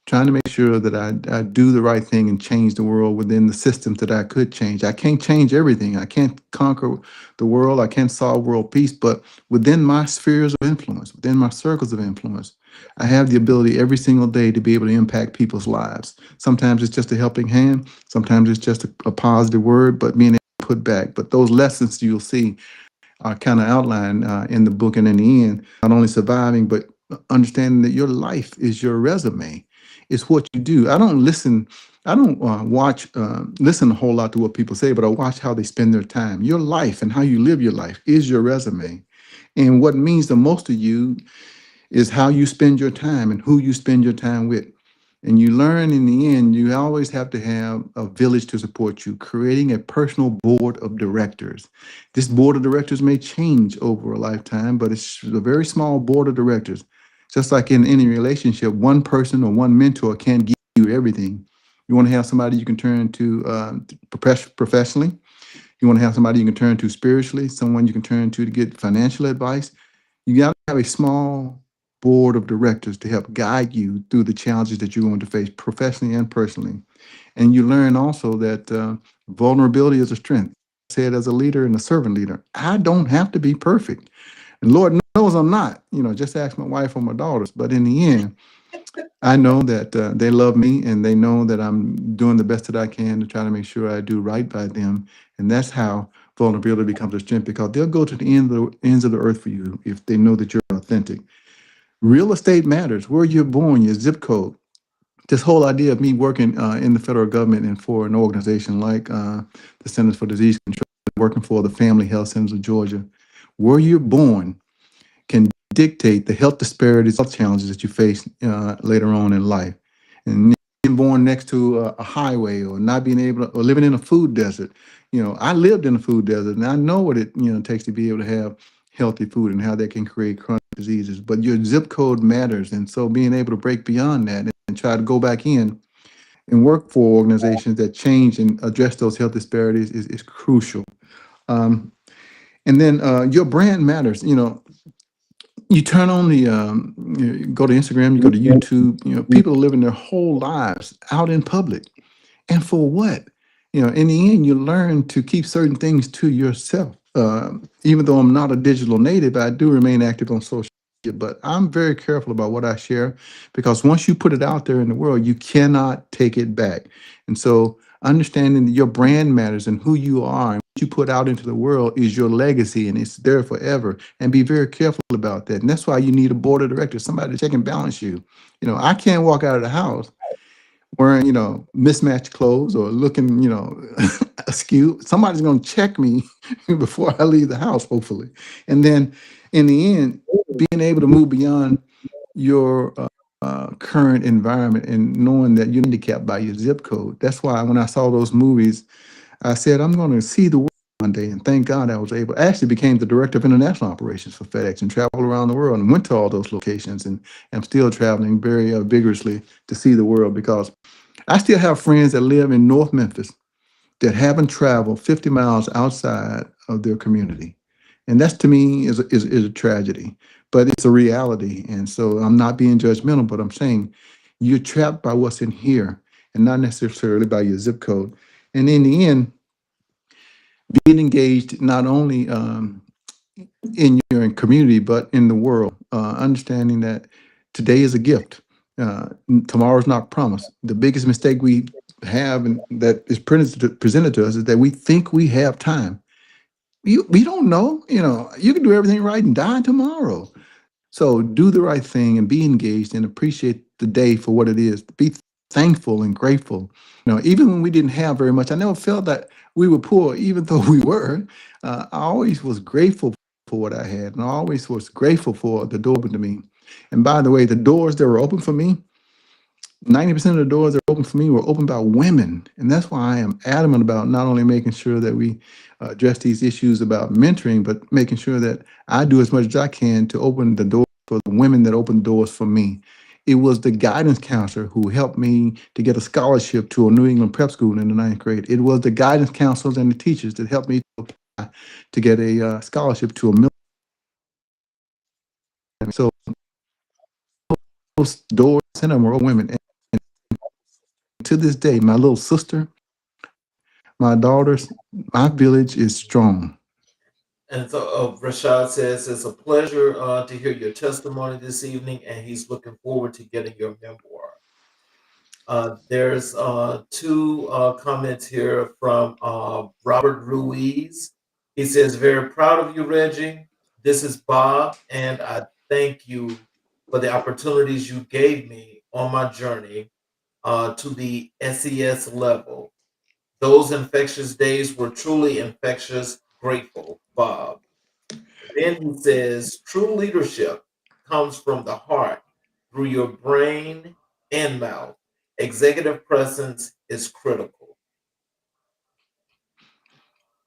trying to make sure that I do the right thing and change the world within the systems that I could change. I can't change everything. I can't conquer the world. I can't solve world peace. But within my spheres of influence, within my circles of influence, I have the ability every single day to be able to impact people's lives. Sometimes it's just a helping hand. Sometimes it's just a positive word, but being able to put back. But those lessons you'll see are kind of outlined in the book, and in the end, not only surviving, but understanding that your life is your resume. It's what you do. I don't listen a whole lot to what people say, but I watch how they spend their time. Your life and how you live your life is your resume. And what means the most to you is how you spend your time and who you spend your time with. And you learn in the end, you always have to have a village to support you, creating a personal board of directors. This board of directors may change over a lifetime, but it's a very small board of directors. Just like in any relationship, one person or one mentor can't give you everything. You want to have somebody you can turn to professionally. You want to have somebody you can turn to spiritually, someone you can turn to get financial advice. You got to have a small board of directors to help guide you through the challenges that you're going to face professionally and personally. And you learn also that vulnerability is a strength. I said as a leader and a servant leader, I don't have to be perfect. And Lord knows I'm not. Just ask my wife or my daughters. But in the end, I know that they love me and they know that I'm doing the best that I can to try to make sure I do right by them. And that's how vulnerability becomes a strength because they'll go to the ends of the earth for you if they know that you're authentic. Real estate matters. Where you're born, your zip code. This whole idea of me working in the federal government and for an organization like the Centers for Disease Control, working for the Family Health Centers of Georgia, where you're born can dictate the health disparities, health challenges that you face later on in life. And being born next to a highway or not being able to, or living in a food desert. I lived in a food desert and I know what it takes to be able to have healthy food and how that can create chronic diseases. But your zip code matters, and so being able to break beyond that and try to go back in and work for organizations that change and address those health disparities is crucial. Um, and then your brand matters. You turn on you go to Instagram, you go to YouTube, people are living their whole lives out in public. And for what? In the end, you learn to keep certain things to yourself. Even though I'm not a digital native, I do remain active on social media, but I'm very careful about what I share because once you put it out there in the world, you cannot take it back. And so understanding that your brand matters and who you are and what you put out into the world is your legacy and it's there forever. And be very careful about that. And that's why you need a board of directors, somebody to check and balance you. I can't walk out of the house wearing, mismatched clothes or looking, askew. Somebody's going to check me before I leave the house, hopefully. And then in the end, being able to move beyond your current environment and knowing that you're handicapped by your zip code. That's why when I saw those movies, I said, I'm going to see the world one day. And thank God I was able, I actually became the director of international operations for FedEx and traveled around the world and went to all those locations. And I'm still traveling very vigorously to see the world because I still have friends that live in North Memphis that haven't traveled 50 miles outside of their community. And that's to me is a tragedy, but it's a reality. And so I'm not being judgmental, but I'm saying you're trapped by what's in here and not necessarily by your zip code. And in the end, being engaged not only in your community, but in the world, understanding that today is a gift. Tomorrow's not promised. The biggest mistake we have and that is presented to us is that we think we have time. We don't know. You can do everything right and die tomorrow. So do the right thing and be engaged and appreciate the day for what it is. Be thankful and grateful. Even when we didn't have very much, I never felt that we were poor, even though we were. I always was grateful for what I had, and I always was grateful for the door open to me. And by the way, the doors that were open for me, 90% of the doors that were open for me were opened by women. And that's why I am adamant about not only making sure that we address these issues about mentoring, but making sure that I do as much as I can to open the door for the women that opened doors for me. It was the guidance counselor who helped me to get a scholarship to a New England prep school in the ninth grade. It was the guidance counselors and the teachers that helped me to apply to get a scholarship to a military. So those doors in them were women. And to this day, my little sister, my daughters, my village is strong. And so Rashad says it's a pleasure to hear your testimony this evening, and he's looking forward to getting your memoir. There's two comments here from Robert Ruiz. He says, very proud of you, Reggie. This is Bob, and I thank you for the opportunities you gave me on my journey to the SES level. Those infectious days were truly infectious. Grateful, Bob. Then he says, true leadership comes from the heart through your brain and mouth. Executive presence is critical.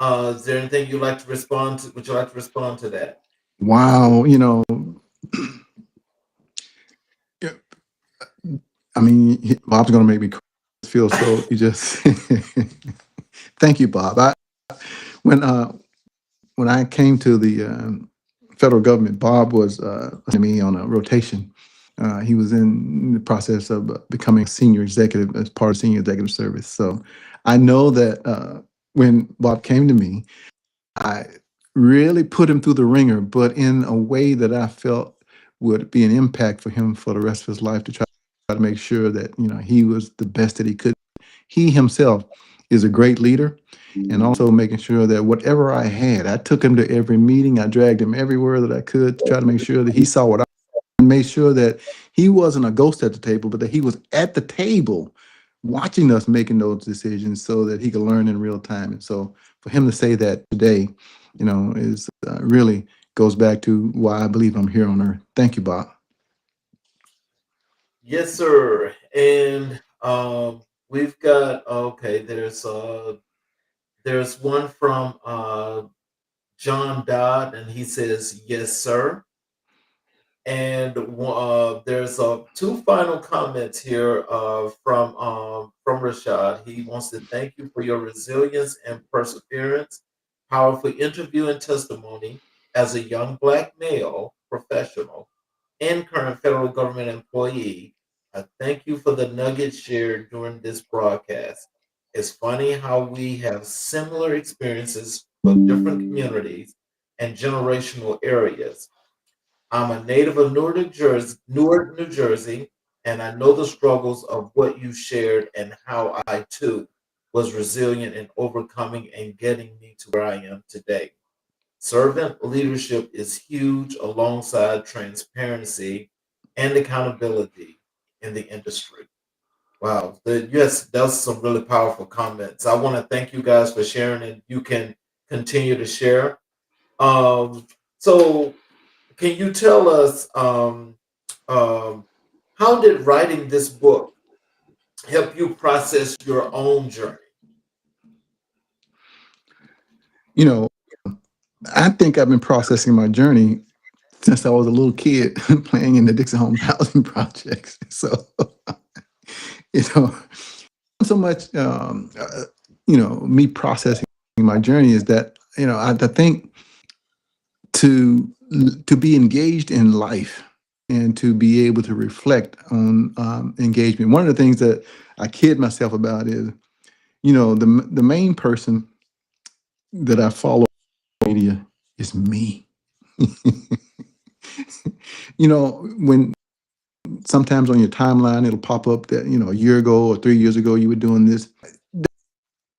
Is there anything you'd like to respond to? Would you like to respond to that? Wow, yeah, I mean, Bob's gonna make me feel so. You just thank you, Bob. When uh, when I came to the federal government, Bob was me on a rotation. He was in the process of becoming a senior executive as part of senior executive service. So I know that when Bob came to me, I really put him through the ringer, but in a way that I felt would be an impact for him for the rest of his life to try to make sure that he was the best that he could. He himself is a great leader, and also making sure that whatever I had, I took him to every meeting. I dragged him everywhere that I could to try to make sure that he saw what I made sure that he wasn't a ghost at the table, but that he was at the table watching us making those decisions so that he could learn in real time. And so for him to say that today, is really goes back to why I believe I'm here on earth. Thank you, Bob. Yes, sir. And we've got okay. There's one from John Dodd, and he says yes, sir. And there's two final comments here from Rashad. He wants to thank you for your resilience and perseverance, powerful interview and testimony as a young black male professional and current federal government employee. I thank you for the nuggets shared during this broadcast. It's funny how we have similar experiences but different communities and generational areas. I'm a native of Newark, New Jersey, and I know the struggles of what you shared and how I too was resilient in overcoming and getting me to where I am today. Servant leadership is huge alongside transparency and accountability in the industry. Wow. Yes, that's some really powerful comments. I want to thank you guys for sharing, and you can continue to share. Um, so can you tell us um, how did writing this book help you process your own journey? You know, I think I've been processing my journey since I was a little kid playing in the Dixon Home housing projects. So, you know, so much, me processing my journey is that, I think to to be engaged in life and to be able to reflect on engagement. One of the things that I kid myself about is, the main person that I follow on media is me. When sometimes on your timeline it'll pop up that a year ago or 3 years ago you were doing this.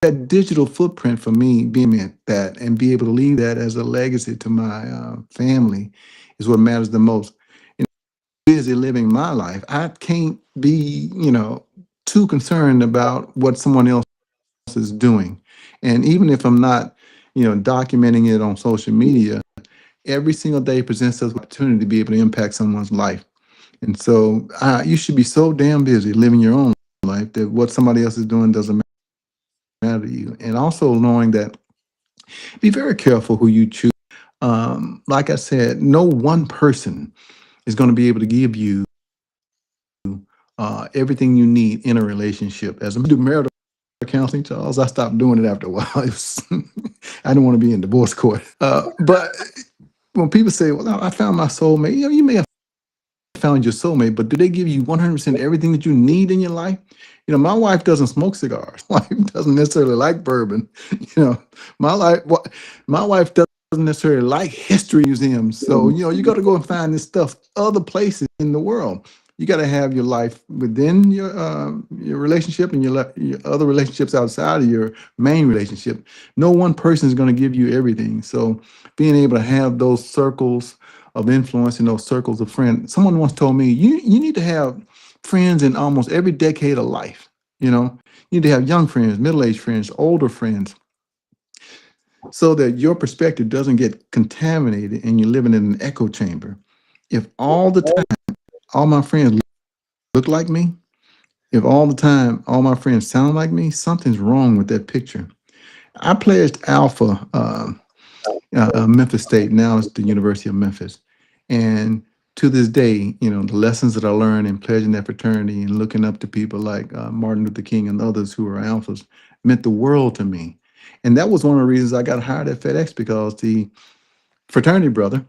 That digital footprint for me, being at that and be able to leave that as a legacy to my family is what matters the most. Busy living my life, I can't be too concerned about what someone else is doing. And even if I'm not documenting it on social media, every single day presents us with opportunity to be able to impact someone's life. And so you should be so damn busy living your own life that what somebody else is doing doesn't matter to you. And also knowing that, be very careful who you choose. Like I said, no one person is going to be able to give you everything you need in a relationship. As I do marital counseling, Charles, I stopped doing it after a while. I didn't want to be in divorce court. But when people say, "Well, I found my soulmate," you may have found your soulmate, but do they give you 100% everything that you need in your life? My wife doesn't smoke cigars. My wife doesn't necessarily like bourbon. You know, my life, my wife doesn't necessarily like history museums. So, you got to go and find this stuff other places in the world. You got to have your life within your relationship and your other relationships outside of your main relationship. No one person is going to give you everything. So, being able to have those circles of influence in those circles of friends. Someone once told me, you need to have friends in almost every decade of life. You need to have young friends, middle-aged friends, older friends, so that your perspective doesn't get contaminated and you're living in an echo chamber. If all the time all my friends look like me, if all the time all my friends sound like me, something's wrong with that picture. I pledged Alpha, Memphis State. Now it's the University of Memphis, and to this day, the lessons that I learned in pledging that fraternity and looking up to people like Martin Luther King and others who are alphas meant the world to me. And that was one of the reasons I got hired at FedEx, because the fraternity brother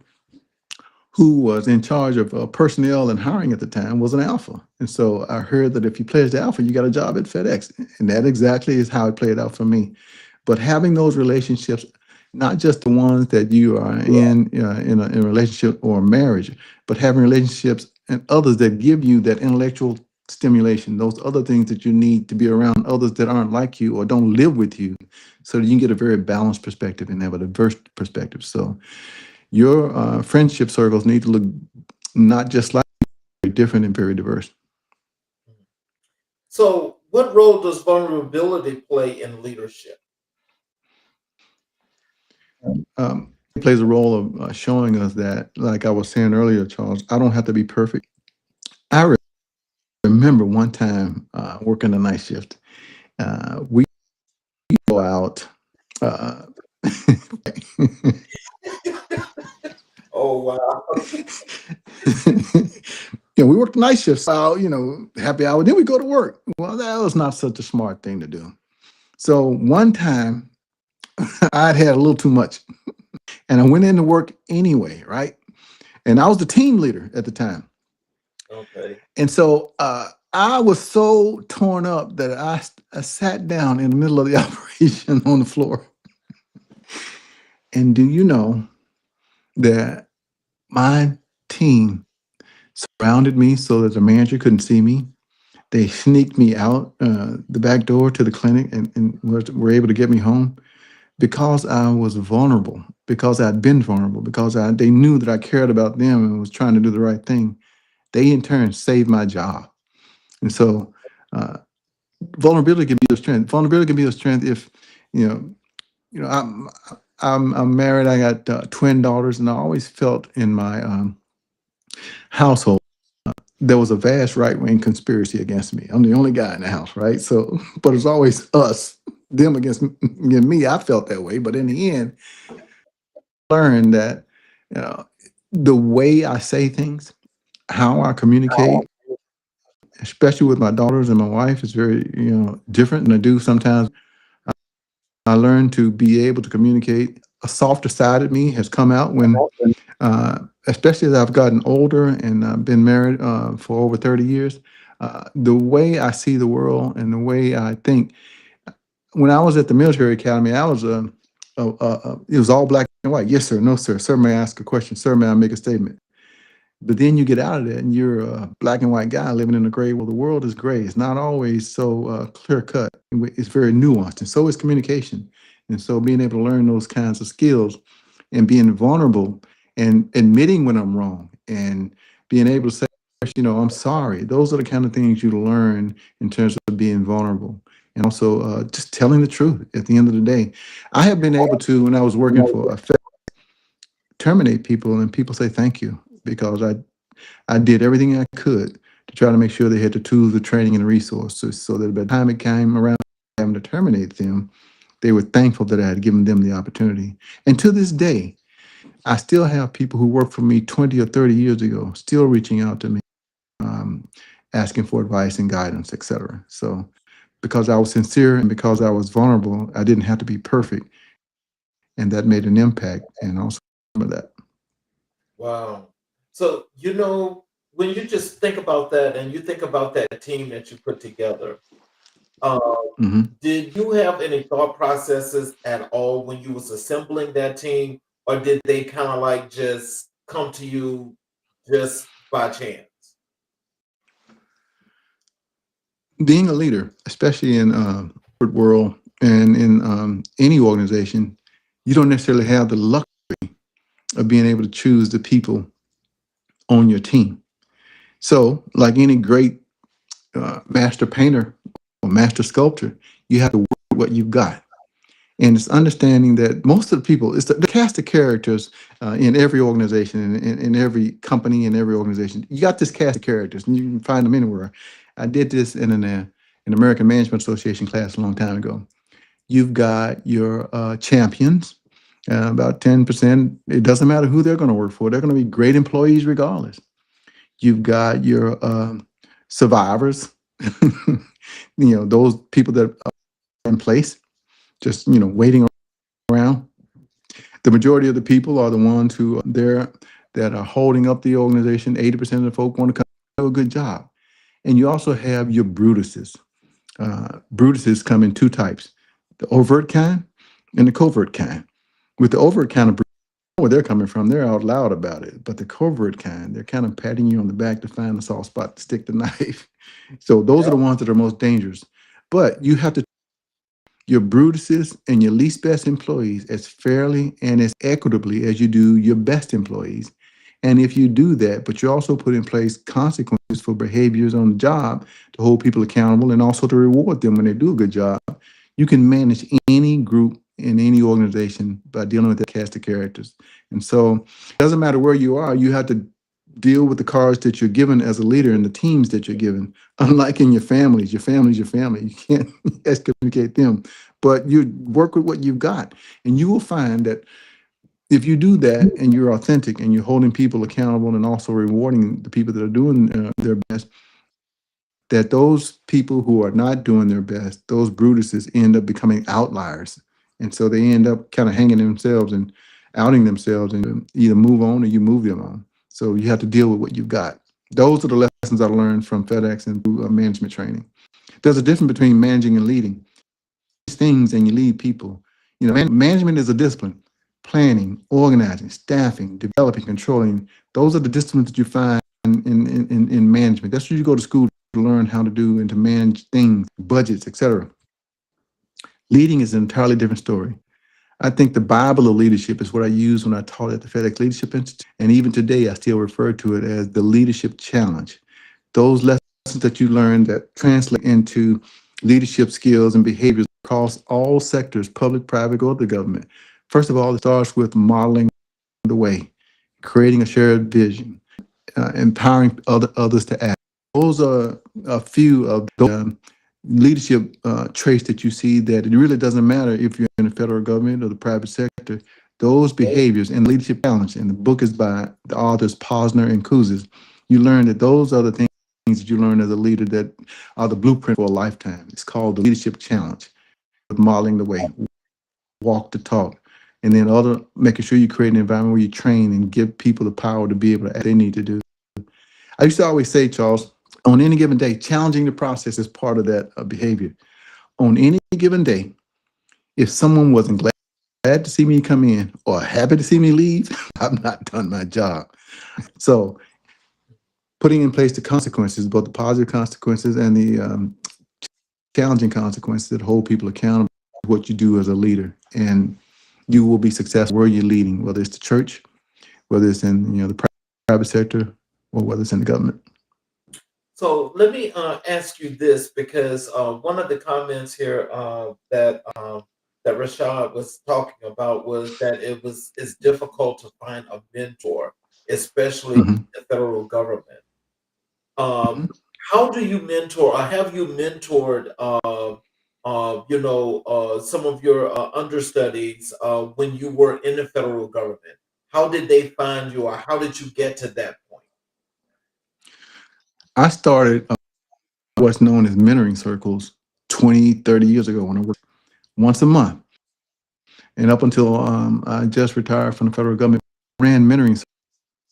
who was in charge of personnel and hiring at the time was an alpha. And so I heard that if you pledged alpha, you got a job at FedEx. And that exactly is how it played out for me. But having those relationships, not just the ones that you are in a relationship or marriage, but having relationships and others that give you that intellectual stimulation, those other things that you need to be around others that aren't like you or don't live with you, so that you can get a very balanced perspective and have a diverse perspective. So your friendship circles need to look not just like, very different and very diverse. So, what role does vulnerability play in leadership? It plays a role of showing us that, like I was saying earlier, Charles, I don't have to be perfect. I remember one time working a night shift. We go out. Uh, Oh, wow. we worked night shifts out, happy hour. Then we go to work. Well, that was not such a smart thing to do. So one time I'd had a little too much, and I went into work anyway, right? And I was the team leader at the time. Okay. And so I was so torn up that I sat down in the middle of the operation on the floor. And do you know that my team surrounded me so that the manager couldn't see me? They sneaked me out the back door to the clinic and were able to get me home because I was vulnerable, because I'd been vulnerable, because they knew that I cared about them and was trying to do the right thing. They in turn saved my job. And so vulnerability can be a strength. Vulnerability can be a strength if, you know, I'm married. I got twin daughters, and I always felt in my household there was a vast right wing conspiracy against me. I'm the only guy in the house, right? So, but it's always us, them against me. I felt that way, but in the end, I learned that the way I say things, how I communicate, especially with my daughters and my wife, is very different than I do sometimes. I learned to be able to communicate. A softer side of me has come out when, especially as I've gotten older and I've been married for over 30 years. The way I see the world and the way I think. When I was at the military academy, I was it was all black and white. Yes, sir. No, sir. Sir, may I ask a question? Sir, may I make a statement? But then you get out of that and you're a black and white guy living in a gray world. The world is gray. It's not always so clear cut. It's very nuanced, and so is communication. And so being able to learn those kinds of skills and being vulnerable and admitting when I'm wrong and being able to say, I'm sorry. Those are the kind of things you learn in terms of being vulnerable. And also just telling the truth at the end of the day. I have been able to, when I was working for a terminate people, and people say thank you, because I did everything I could to try to make sure they had the tools, the training, and the resources, so that by the time it came around having to terminate them, they were thankful that I had given them the opportunity. And to this day, I still have people who worked for me 20 or 30 years ago still reaching out to me, asking for advice and guidance, etc. So because I was sincere and because I was vulnerable, I didn't have to be perfect, and that made an impact. And also remember that. Wow. So, when you just think about that and you think about that team that you put together, uh, hmm did you have any thought processes at all when you was assembling that team, or did they kind of like just come to you just by chance? Being a leader, especially in corporate world and in any organization, you don't necessarily have the luck of being able to choose the people on your team. So, like any great master painter or master sculptor, you have to work with what you've got. And it's understanding that most of the people, it's the cast of characters in every organization, in every company, in every organization. You got this cast of characters, and you can find them anywhere. I did this in an American Management Association class a long time ago. You've got your champions, about 10%. It doesn't matter who they're going to work for. They're going to be great employees regardless. You've got your survivors, those people that are in place, just, waiting around. The majority of the people are the ones who are there that are holding up the organization. 80% of the folk want to come do a good job. And you also have your Brutuses. Brutuses come in two types, the overt kind and the covert kind. With the overt kind of where they're coming from, they're out loud about it. But the covert kind, they're kind of patting you on the back to find the soft spot to stick the knife. So those are the ones that are most dangerous. But you have to your Brutuses and your least best employees as fairly and as equitably as you do your best employees. And if you do that, but you also put in place consequences for behaviors on the job to hold people accountable and also to reward them when they do a good job, you can manage any group in any organization by dealing with that cast of characters. And so it doesn't matter where you are, you have to deal with the cards that you're given as a leader and the teams that you're given. Unlike in your family's your family. You can't excommunicate them, but you work with what you've got. And you will find that if you do that and you're authentic and you're holding people accountable and also rewarding the people that are doing their best, that those people who are not doing their best, those Brutuses end up becoming outliers. And so they end up kind of hanging themselves and outing themselves and either move on or you move them on. So you have to deal with what you've got. Those are the lessons I learned from FedEx and through management training. There's a difference between managing and leading. These things and you lead people. Management is a discipline. Planning, organizing, staffing, developing, controlling. Those are the disciplines that you find in management. That's what you go to school to learn how to do and to manage things, budgets, etc. Leading is an entirely different story. I think the Bible of leadership is what I use when I taught at the FedEx Leadership Institute. And even today, I still refer to it as the leadership challenge. Those lessons that you learn that translate into leadership skills and behaviors across all sectors, public, private, or the government. First of all, it starts with modeling the way, creating a shared vision, empowering others to act. Those are a few of the leadership traits that you see that it really doesn't matter if you're in the federal government or the private sector. Those behaviors and leadership challenge, and the book is by the authors Posner and Kouzes. You learn that those are the things that you learn as a leader that are the blueprint for a lifetime. It's called the leadership challenge, with modeling the way, walk the talk, and then making sure you create an environment where you train and give people the power to be able to act they need to do. I used to always say, Charles, on any given day, challenging the process is part of that behavior. On any given day, if someone wasn't glad to see me come in or happy to see me leave, I've not done my job. So putting in place the consequences, both the positive consequences and the challenging consequences that hold people accountable to what you do as a leader. And you will be successful where you're leading, whether it's the church, whether it's in the private sector, or whether it's in the government. So let me ask you this, because one of the comments here that Rashad was talking about was that it's difficult to find a mentor, especially in Mhm. the federal government. Mhm. How do you mentor, or have you mentored, some of your understudies when you were in the federal government? How did they find you, or how did you get to that point? I started what's known as mentoring circles 20, 30 years ago when I worked once a month. And up until I just retired from the federal government, ran mentoring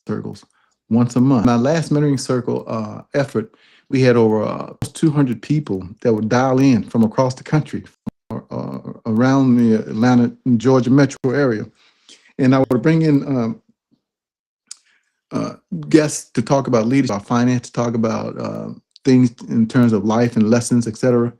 circles once a month. My last mentoring circle effort, we had over 200 people that would dial in from across the country, around the Atlanta, Georgia metro area. And I would bring in guests to talk about leadership, about finance, to talk about things in terms of life and lessons, etc.